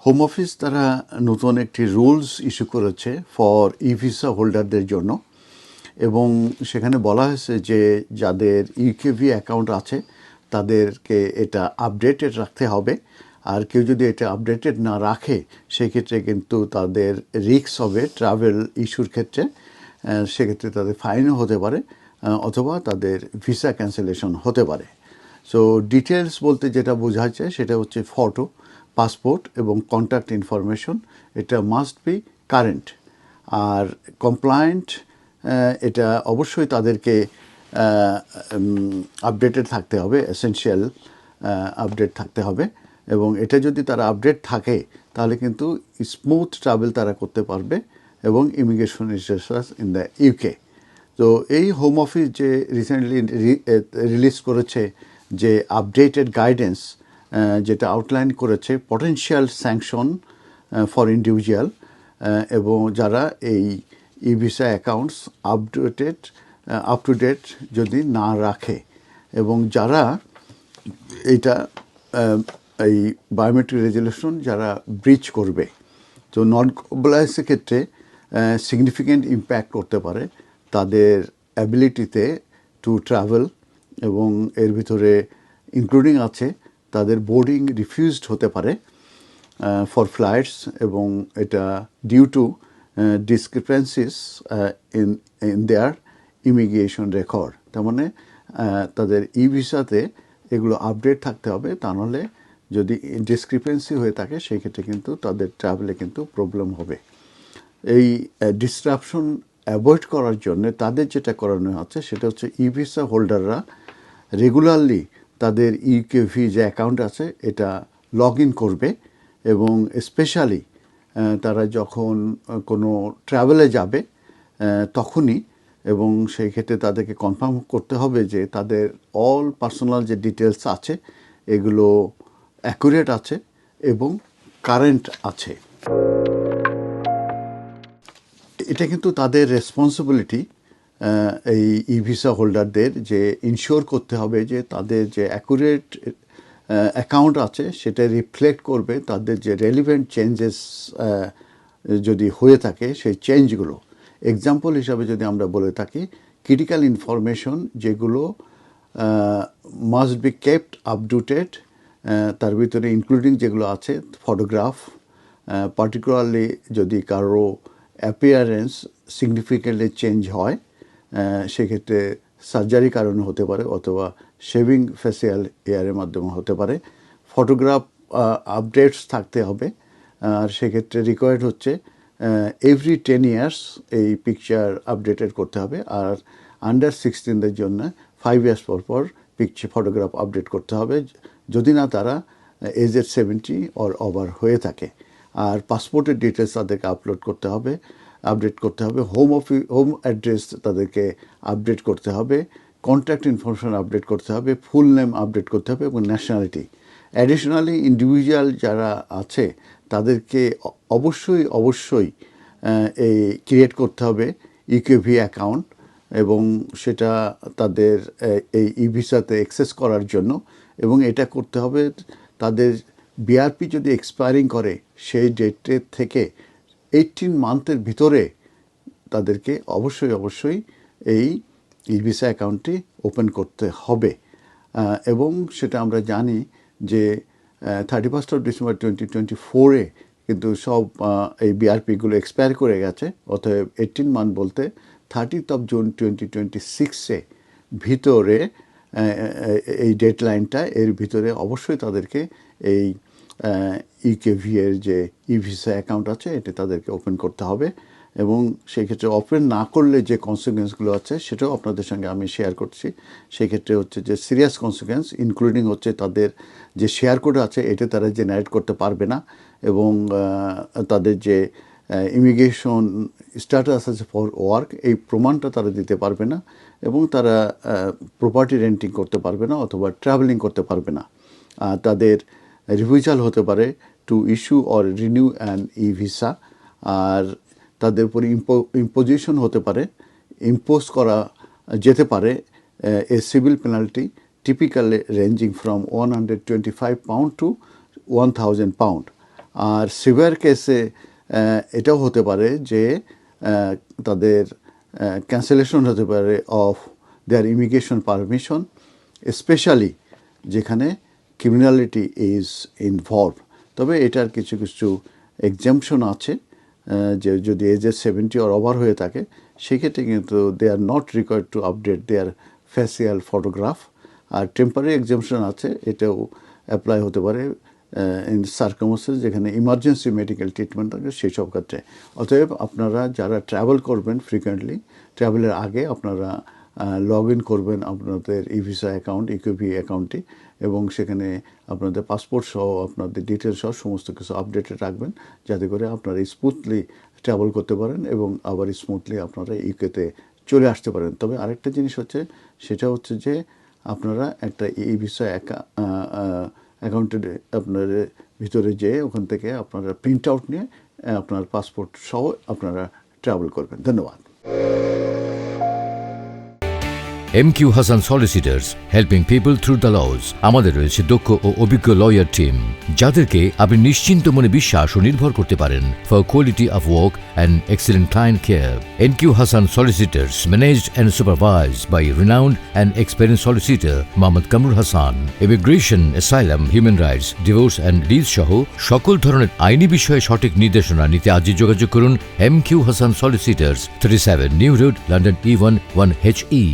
Home office তারা নতুন একটি রুলস ইস্যু করেছে ফর ই ভিসা হোল্ডারদের জন্য, এবং সেখানে বলা হয়েছে যে যাদের ইউকেভি অ্যাকাউন্ট আছে তাদেরকে এটা আপডেটেড রাখতে হবে। আর কেউ যদি এটা আপডেটেড না রাখে সেক্ষেত্রে কিন্তু তাদের রিস্ক হবে ট্রাভেল ইস্যুর ক্ষেত্রে। সেক্ষেত্রে তাদের ফাইনও হতে পারে, অথবা তাদের ভিসা ক্যান্সেলেশন হতে পারে। সো ডিটেলস বলতে যেটা বোঝাচ্ছে সেটা হচ্ছে ফটো, পাসপোর্ট এবং কন্ট্যাক্ট ইনফরমেশন, এটা মাস্ট বি কারেন্ট। আর কমপ্লায়েন্ট, এটা অবশ্যই তাদেরকে আপডেটেড থাকতে হবে, এসেনশিয়াল আপডেট থাকতে হবে। এবং এটা যদি তারা আপডেট থাকে তাহলে কিন্তু স্মুথ ট্রাভেল তারা করতে পারবে এবং immigration status in the UK. তো এই হোম অফিস যে রিসেন্টলি রিলিজ করেছে যে আপডেটেড গাইডেন্স, যেটা আউটলাইন করেছে পটেনশিয়াল স্যাংশন ফর ইন্ডিভিজুয়াল, এবং যারা এই e visa accounts up to date যদি না রাখে, এবং যারা এইটা এই বায়োমেট্রিক রেজুলেশন যারা ব্রিচ করবে, তো নন কমপ্লায়েন্সের ক্ষেত্রে সিগনিফিক্যান্ট ইম্প্যাক্ট করতে পারে তাদের অ্যাবিলিটিতে টু ট্রাভেল, এবং এর ভিতরে ইনক্লুডিং আছে তাদের বোর্ডিং রিফিউজড হতে পারে ফর ফ্লাইটস, এবং এটা due to discrepancies in their immigration record. তার মানে তাদের ই ভিসাতে এগুলো আপডেট থাকতে হবে, তা নাহলে যদি ডিসক্রিপেন্সি হয়ে থাকে সেই ক্ষেত্রে কিন্তু তাদের ট্রাভেলে কিন্তু প্রবলেম হবে। এই ডিসরাপশন অ্যাভয়েড করার জন্য তাদের যেটা করানো হচ্ছে সেটা হচ্ছে ই ভিসা হোল্ডাররা রেগুলারলি তাদের ইউকেভি যে অ্যাকাউন্ট আছে এটা লগ ইন করবে, এবং স্পেশালি তারা যখন কোনো ট্রাভেলে যাবে তখনই, এবং সেই ক্ষেত্রে তাদেরকে কনফার্ম করতে হবে যে তাদের অল পার্সোনাল যে ডিটেলস আছে এগুলো অ্যাকুরেট আছে এবং কারেন্ট আছে। এটা কিন্তু তাদের রেসপন্সিবিলিটি, এই ই ভিসা হোল্ডারদের, যে ইনশিওর করতে হবে যে তাদের যে অ্যাকুরেট অ্যাকাউন্ট আছে সেটা রিফ্লেক্ট করবে তাদের যে রেলিভেন্ট চেঞ্জেস যদি হয়ে থাকে সেই চেঞ্জগুলো। এক্সাম্পল হিসাবে যদি আমরা বলে থাকি, ক্রিটিক্যাল ইনফরমেশন যেগুলো মাস্ট বি কেপ্ট আপডেটেড, তার ভিতরে ইনক্লুডিং যেগুলো আছে ফটোগ্রাফ, পার্টিকুলারলি যদি কারো অ্যাপিয়ারেন্স সিগনিফিক্যান্টলি চেঞ্জ হয় সেক্ষেত্রে সার্জারি কারণে হতে পারে, অথবা শেভিং ফেসিয়াল এয়ারের মাধ্যমে হতে পারে। ফটোগ্রাফ আপডেটস থাকতে হবে, আর সেক্ষেত্রে রিকোয়ার্ড হচ্ছে এভরি 10 ইয়ার্স এই পিকচার আপডেটেড করতে হবে। আর আন্ডার 16দের জন্য 5 ইয়ার্স পর পর ফটোগ্রাফ আপডেট করতে হবে, যদি না তারা এজের 70 অর ওভার হয়ে থাকে। আর পাসপোর্টের ডিটেলস তাদেরকে আপডেট করতে হবে। হোম অ্যাড্রেস তাদেরকে আপডেট করতে হবে, কন্ট্যাক্ট ইনফরমেশন আপডেট করতে হবে, ফুল নেম আপডেট করতে হবে, এবং ন্যাশনালিটি। অ্যাডিশনালি ইন্ডিভিজুয়াল যারা আছে তাদেরকে অবশ্যই এই ক্রিয়েট করতে হবে ইউকেভি অ্যাকাউন্ট, এবং সেটা তাদের এই ই ভিসাতে অ্যাক্সেস করার জন্য। এবং এটা করতে হবে তাদের বিআরপি যদি এক্সপায়ারিং করে সেই ডেটের থেকে 18 মান্থের ভিতরে তাদেরকে অবশ্যই এই ই ভিসা অ্যাকাউন্টটি ওপেন করতে হবে। এবং সেটা আমরা জানি যে 31 ডিসেম্বর 2024 কিন্তু সব এই বিআরপিগুলো এক্সপায়ার করে গেছে, অতএব 18 মান্থ বলতে 30 জুন 2026 ভিতরে এই ডেডলাইনটা, এর ভিতরে অবশ্যই তাদেরকে এই ইউকেভি এর যে ই ভিসা অ্যাকাউন্ট আছে এটা তাদেরকে ওপেন করতে হবে। এবং সেই ক্ষেত্রে ওপেন না করলে যে কনসিকুয়েন্সগুলো আছে সেটাও আপনাদের সঙ্গে আমি শেয়ার করছি। সেক্ষেত্রে হচ্ছে যে সিরিয়াস কনসিকুয়েন্স, ইনক্লুডিং হচ্ছে তাদের যে শেয়ার কোড আছে এটা তারা জেনারেট করতে পারবে না, এবং তাদের যে ইমিগ্রেশন স্ট্যাটাস আছে ফর ওয়ার্ক এই প্রমাণটা তারা দিতে পারবে না, এবং তারা প্রপার্টি রেন্টিং করতে পারবে না, অথবা ট্রাভেলিং করতে পারবে না। তাদের রিফিউজাল হতে পারে to issue or renew an e visa, আর তাদের উপর ইম্পোজিশন হতে পারে, ইম্পোজ করা যেতে পারে a civil penalty typically ranging from 125 pound to 1000 pound. আর সিভিয়ার কেসে এটাও হতে পারে যে তাদের ক্যান্সেলেশন হতে পারে of their immigration permission, specially যেখানে ক্রিমিনালিটি ইজ ইনভলভ। তবে এটার কিছু কিছু এক্সাম্পশন আছে, যে যদি এজের 70 অর ওভার হয়ে থাকে সেক্ষেত্রে কিন্তু they are not required to update their facial photograph. আর টেম্পারারি এক্সাম্পশন আছে, এটাও অ্যাপ্লাই হতে পারে ইন সার্কামস্টেন্স যেখানে ইমার্জেন্সি মেডিকেল ট্রিটমেন্ট থাকে সেই সব ক্ষেত্রে। অতএব আপনারা যারা ট্রাভেল করবেন ফ্রিকোয়েন্টলি, ট্রাভেলের আগে আপনারা লগ ইন করবেন আপনাদের ই-ভিসা অ্যাকাউন্ট, ইকিউপি অ্যাকাউন্টে, এবং সেখানে আপনাদের পাসপোর্ট সহ আপনাদের ডিটেলস সহ সমস্ত কিছু আপডেটেড রাখবেন, যাতে করে আপনারা স্মুথলি ট্রাভেল করতে পারেন এবং আবার স্মুথলি আপনারা ইউকেতে চলে আসতে পারেন। তবে আরেকটা জিনিস হচ্ছে, সেটা হচ্ছে যে আপনারা একটা ই-ভিসা অ্যাকাউন্টের আপনার ভিতরে যেয়ে ওখান থেকে আপনারা প্রিন্ট আউট নিয়ে আপনার পাসপোর্ট সহ আপনারা ট্রাভেল করবেন। ধন্যবাদ। MQ Hassan Solicitors, helping people through the laws. আমাদের রয়েছে দক্ষ ও অভিজ্ঞ লয়ার টিম, যাদেরকে আপনি নিশ্চিন্ত মনে বিশ্বাস ও নির্ভর করতে পারেন for quality of work and excellent client care. MQ Hassan Solicitors, managed and supervised by renowned and experienced solicitor Mohammad Kamrul Hassan. Immigration, asylum, human rights, divorce and deeds সহ সকল ধরনের আইনি বিষয়ে সঠিক নির্দেশনা নিতে আজই যোগাযোগ করুন MQ Hassan Solicitors, 37 New Road, London E1 1HE.